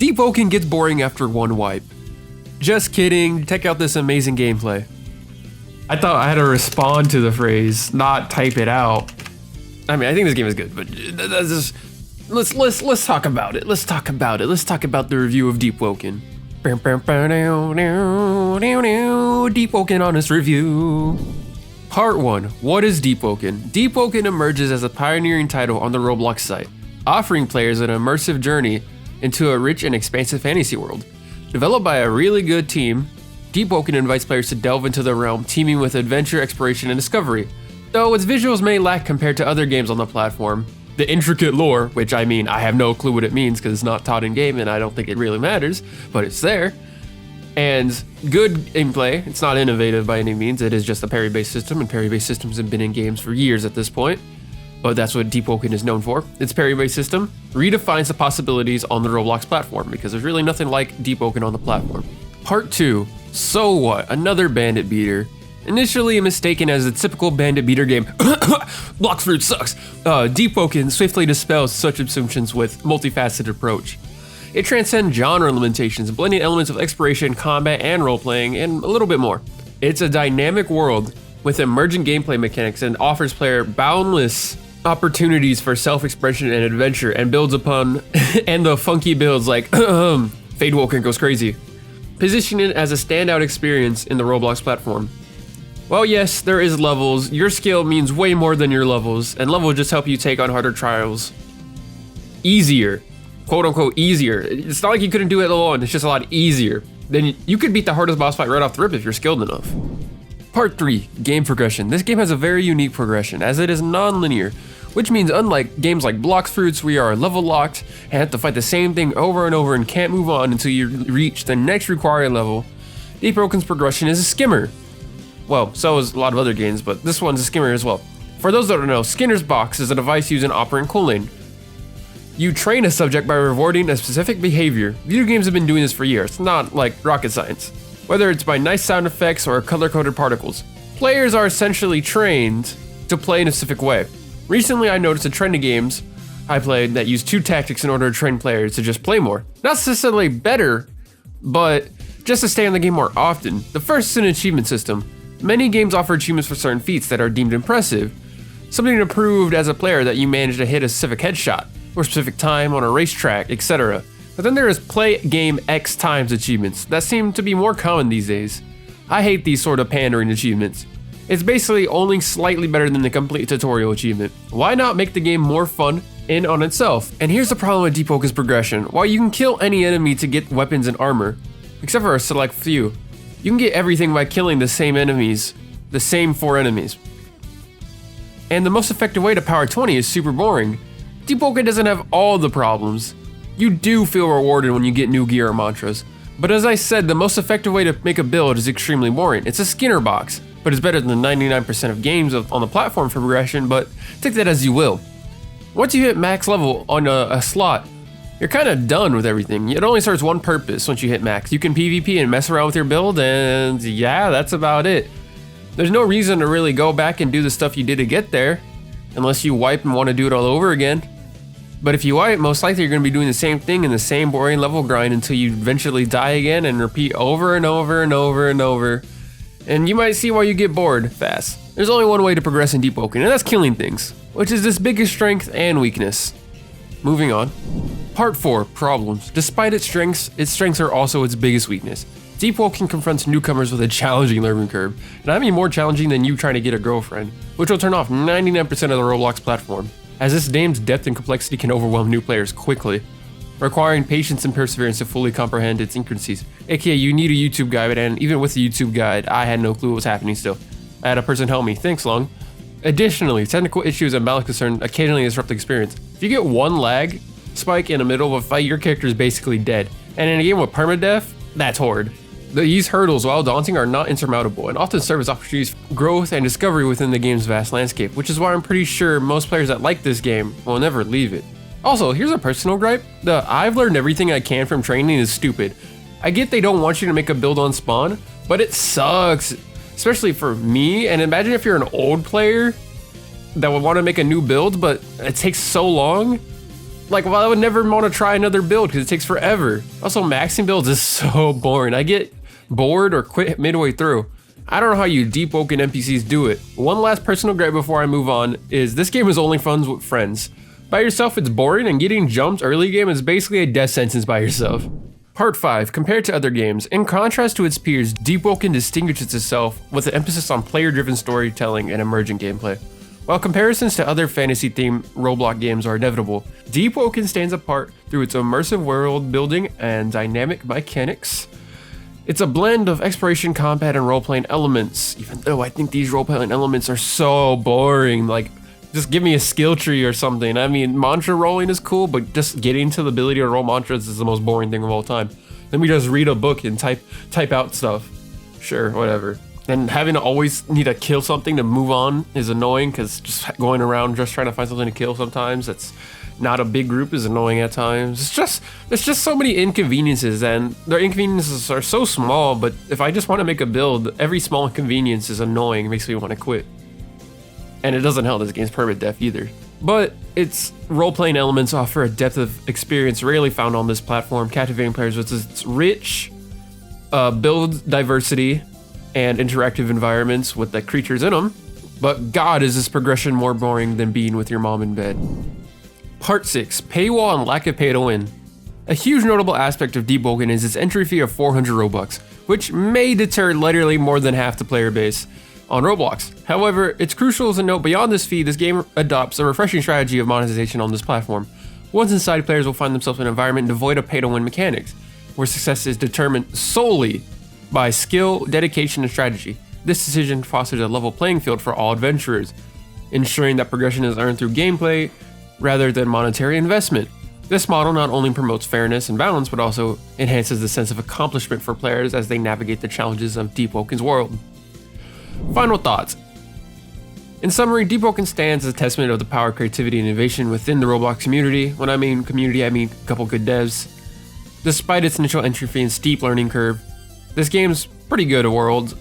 Deepwoken gets boring after one wipe. Just kidding, check out this amazing gameplay. I thought I had to respond to the phrase, not type it out. I mean, I think this game is good, but let's talk about it. Let's talk about it. Let's talk about the review of Deepwoken. Deepwoken Honest Review. Part 1. What is Deepwoken? Deepwoken emerges as a pioneering title on the Roblox site, offering players an immersive journey into a rich and expansive fantasy world. Developed by a really good team, Deepwoken invites players to delve into the realm teeming with adventure, exploration, and discovery. Though its visuals may lack compared to other games on the platform, the intricate lore, which I mean, I have no clue what it means because it's not taught in game and I don't think it really matters, but it's there, and good gameplay. It's not innovative by any means, it is just a parry-based system, and parry-based systems have been in games for years at this point, but that's what Deepwoken is known for. Its parry-based system redefines the possibilities on the Roblox platform because there's really nothing like Deepwoken on the platform. Part 2. So what? Another bandit beater. Initially mistaken as a typical bandit beater game, Block Fruit sucks. Deepwoken swiftly dispels such assumptions with multifaceted approach. It transcends genre limitations, blending elements of exploration, combat, and role-playing, and a little bit more. It's a dynamic world with emergent gameplay mechanics and offers player boundless opportunities for self-expression and adventure, and builds upon and the funky builds like Fadewoken goes crazy. Positioning it as a standout experience in the Roblox platform. Well, yes, there is levels. Your skill means way more than your levels, and levels just help you take on harder trials easier, quote unquote easier. It's not like you couldn't do it alone, it's just a lot easier. Then you could beat the hardest boss fight right off the rip if you're skilled enough. Part 3, game progression. This game has a very unique progression as it is non-linear, which means unlike games like Blox Fruits where you are level locked and have to fight the same thing over and over and can't move on until you reach the next required level, Deepwoken's progression is a skimmer. Well, so is a lot of other games, but this one's a skimmer as well. For those that don't know, Skinner's Box is a device used in Operant Cooling. You train a subject by rewarding a specific behavior. Video games have been doing this for years, it's not like rocket science. Whether it's by nice sound effects or color-coded particles. Players are essentially trained to play in a specific way. Recently I noticed a trend in games I played that used 2 tactics in order to train players to just play more. Not necessarily better, but just to stay in the game more often. The first is an achievement system. Many games offer achievements for certain feats that are deemed impressive. Something to prove as a player that you managed to hit a specific headshot, or a specific time on a racetrack, etc. But then there is play game X times achievements that seem to be more common these days. I hate these sort of pandering achievements. It's basically only slightly better than the complete tutorial achievement. Why not make the game more fun in on itself? And here's the problem with Deepwoken's progression. While you can kill any enemy to get weapons and armor, except for a select few, you can get everything by killing the same enemies, the same 4 enemies. And the most effective way to power 20 is super boring. Deepwoken doesn't have all the problems. You do feel rewarded when you get new gear or mantras. But as I said, the most effective way to make a build is extremely boring. It's a Skinner box, but it's better than 99% of games on the platform for progression, but take that as you will. Once you hit max level on a slot, you're kind of done with everything. It only serves one purpose once you hit max. You can PvP and mess around with your build, and yeah, that's about it. There's no reason to really go back and do the stuff you did to get there, unless you wipe and want to do it all over again. But if you wipe, most likely you're going to be doing the same thing in the same boring level grind until you eventually die again and repeat over and over and over and over. And you might see why you get bored fast. There's only one way to progress in Deepwoken, and that's killing things, which is its biggest strength and weakness. Moving on. Part 4, problems. Despite its strengths are also its biggest weakness. Deepwoken confronts newcomers with a challenging learning curve, and I mean more challenging than you trying to get a girlfriend, which will turn off 99% of the Roblox platform, as this game's depth and complexity can overwhelm new players quickly, requiring patience and perseverance to fully comprehend its intricacies. AKA, you need a YouTube guide, and even with the YouTube guide, I had no clue what was happening still. I had a person help me, thanks Long. Additionally, technical issues and balance concern occasionally disrupt the experience. If you get one lag spike in the middle of a fight, your character is basically dead. And in a game with permadeath, that's hard. These hurdles, while daunting, are not insurmountable and often serve as opportunities for growth and discovery within the game's vast landscape, which is why I'm pretty sure most players that like this game will never leave it. Also, here's a personal gripe. The "I've learned everything I can from training" is stupid. I get they don't want you to make a build on spawn, but it sucks, especially for me. And imagine if you're an old player that would want to make a new build, but it takes so long. Like, well, I would never want to try another build because it takes forever. Also, maxing builds is so boring. I get bored or quit midway through. I don't know how you Deepwoken NPCs do it. One last personal gripe before I move on is this game is only fun with friends. By yourself, it's boring, and getting jumped early game is basically a death sentence by yourself. Part 5. Compared to other games, in contrast to its peers, Deepwoken distinguishes itself with an emphasis on player-driven storytelling and emergent gameplay. While comparisons to other fantasy-themed Roblox games are inevitable, Deepwoken stands apart through its immersive world building and dynamic mechanics. It's a blend of exploration, combat, and role-playing elements, even though I think these role-playing elements are so boring. Like, just give me a skill tree or something. I mean, mantra rolling is cool, but just getting to the ability to roll mantras is the most boring thing of all time. Let me just read a book and type out stuff. Sure, whatever. And having to always need to kill something to move on is annoying, because just going around just trying to find something to kill sometimes that's not a big group is annoying at times. There's just so many inconveniences, and their inconveniences are so small, but if I just want to make a build, every small inconvenience is annoying, it makes me want to quit. And it doesn't help this game's permadeath either. But its role-playing elements offer a depth of experience rarely found on this platform, captivating players with its rich build diversity and interactive environments with the creatures in them. But God, is this progression more boring than being with your mom in bed. Part 6. Paywall and lack of pay to win. A huge notable aspect of Deepwoken is its entry fee of 400 Robux, which may deter literally more than half the player base on Roblox. However, it's crucial to note beyond this fee, this game adopts a refreshing strategy of monetization on this platform. Once inside, players will find themselves in an environment devoid of pay-to-win mechanics, where success is determined solely by skill, dedication, and strategy. This decision fosters a level playing field for all adventurers, ensuring that progression is earned through gameplay rather than monetary investment. This model not only promotes fairness and balance, but also enhances the sense of accomplishment for players as they navigate the challenges of Deepwoken's world. Final thoughts. In summary, Deepwoken stands as a testament of the power, creativity, and innovation within the Roblox community. When I mean community, I mean a couple good devs. Despite its initial entry fee and steep learning curve, this game's pretty good world,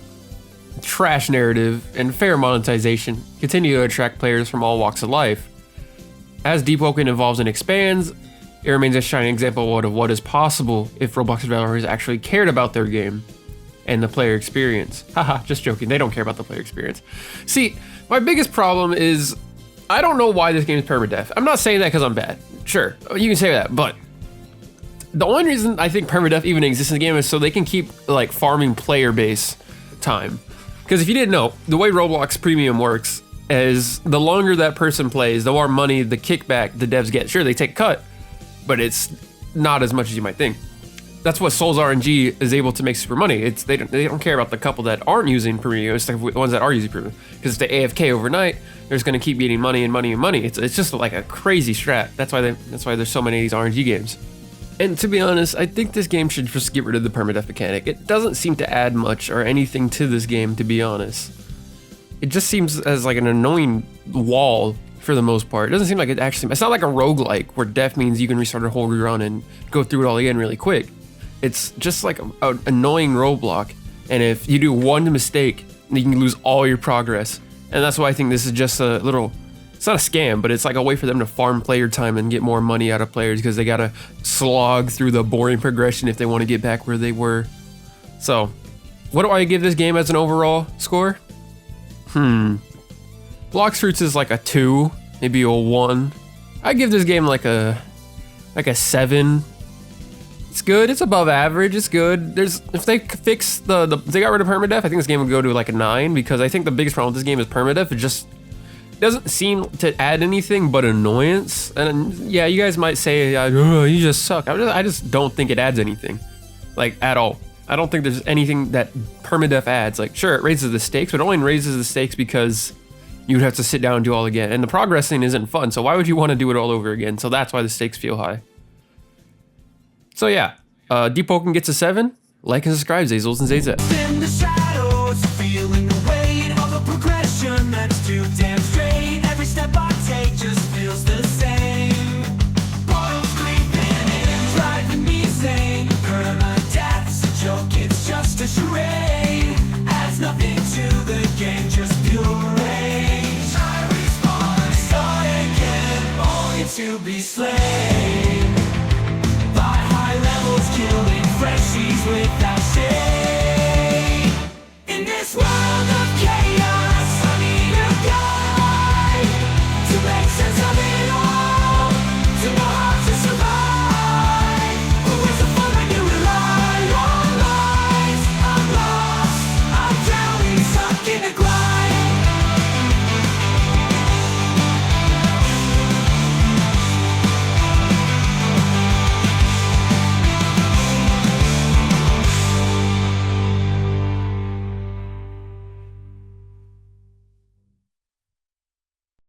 trash narrative, and fair monetization continue to attract players from all walks of life. As Deepwoken evolves and expands, it remains a shining example of what is possible if Roblox developers actually cared about their game and the player experience. Haha, just joking, they don't care about the player experience. See, my biggest problem is, I don't know why this game is permadeath. I'm not saying that because I'm bad. Sure, you can say that, but the only reason I think permadeath even exists in the game is so they can keep like farming player base time. Because if you didn't know, the way Roblox Premium works is the longer that person plays, the more money, the kickback the devs get. Sure, they take a cut, but it's not as much as you might think. That's what Souls RNG is able to make super money. They don't care about the couple that aren't using Premium. It's the ones that are using Premium. Because if they AFK overnight, they're just going to keep getting money and money and money. It's just like a crazy strat. That's why there's so many of these RNG games. And to be honest, I think this game should just get rid of the permadeath mechanic. It doesn't seem to add much or anything to this game, to be honest. It just seems as like an annoying wall for the most part. It doesn't seem like it's not like a roguelike where death means you can restart a whole rerun and go through it all again really quick. It's just like an annoying roadblock, and if you do one mistake, you can lose all your progress. And that's why I think this is just a little, it's not a scam, but it's like a way for them to farm player time and get more money out of players, because they gotta slog through the boring progression if they want to get back where they were. So, what do I give this game as an overall score? Blox Fruits is like a 2, maybe a 1. I give this game like a 7. It's good. It's above average. It's good. If they fix if they got rid of permadeath, I think this game would go to like a 9, because I think the biggest problem with this game is permadeath. It just doesn't seem to add anything but annoyance. And yeah, you guys might say, oh, you just suck. I just don't think it adds anything, like at all. I don't think there's anything that permadeath adds. Like, sure, it raises the stakes, but it only raises the stakes because you'd have to sit down and do all again. And the progressing isn't fun, so why would you want to do it all over again? So that's why the stakes feel high. So yeah, Deepwoken gets a 7. Like and subscribe, Zazels and Zazet. In the shadows, feeling the weight of a progression that's too damn straight. Every step I take just feels the same. Bottles creeping in, driving me insane. Permadeath's a joke, it's just a charade. Adds nothing to the game, just pure rage. I respawn, start again, only to be slain.